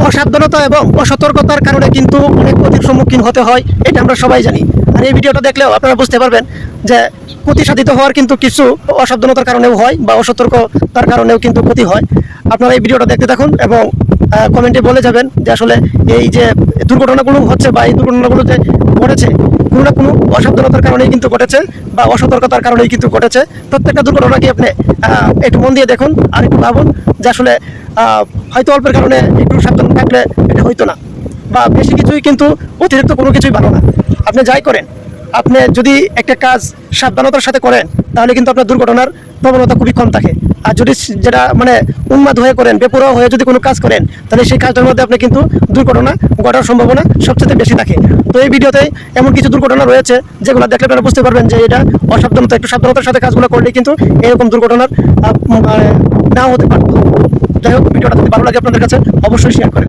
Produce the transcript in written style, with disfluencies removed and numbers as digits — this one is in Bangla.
অসাবধানতা এবং অসতর্কতার কারণে কিন্তু অনেক ক্ষতির সম্মুখীন হতে হয়, এটা আমরা সবাই জানি। আর এই ভিডিওটা দেখলেও আপনারা বুঝতে পারবেন যে ক্ষতি সাধিত হওয়ার কিন্তু কিছু অসাবধানতার কারণেও হয় বা অসতর্কতার কারণেও কিন্তু ক্ষতি হয়। আপনারা এই ভিডিওটা দেখতে থাকুন এবং কমেন্টে বলে যাবেন যে আসলে এই যে দুর্ঘটনাগুলো হচ্ছে বা এই দুর্ঘটনাগুলো যে ঘটেছে কোনো না কোনো অসাবধানতার কারণেই কিন্তু ঘটেছে বা অসতর্কতার কারণেই কিন্তু ঘটেছে। প্রত্যেকটা দুর্ঘটনাকে আপনি একটু মন দিয়ে দেখুন আর একটু ভাবুন যে আসলে হয়তো অল্পের কারণে একটু সাবধান থাকলে এটা হইতো না, বা বেশি কিছুই কিন্তু অতিরিক্ত কোনো কিছুই ভালো না। আপনি যাই করেন, আপনি যদি একটা কাজ সাবধানতার সাথে করেন তাহলে কিন্তু আপনার দুর্ঘটনার প্রবণতা খুবই কম থাকে। আর যদি যেটা মানে উন্মাদ হয়ে করেন, বেপরোয়া হয়ে যদি কোনো কাজ করেন, তাহলে সেই কাজটার মধ্যে আপনি কিন্তু দুর্ঘটনা ঘটার সম্ভাবনা সবচেয়ে বেশি থাকে। তো এই ভিডিওতে এমন কিছু দুর্ঘটনা রয়েছে যেগুলো দেখলে আপনারা বুঝতে পারবেন যে এটা অসাবধানতা, একটু সাবধানতার সাথে কাজগুলো করলে কিন্তু এরকম দুর্ঘটনার নাও হতে পারত। যাই হোক, ভিডিওটা যদি ভালো লাগে আপনাদের কাছে অবশ্যই শেয়ার করেন।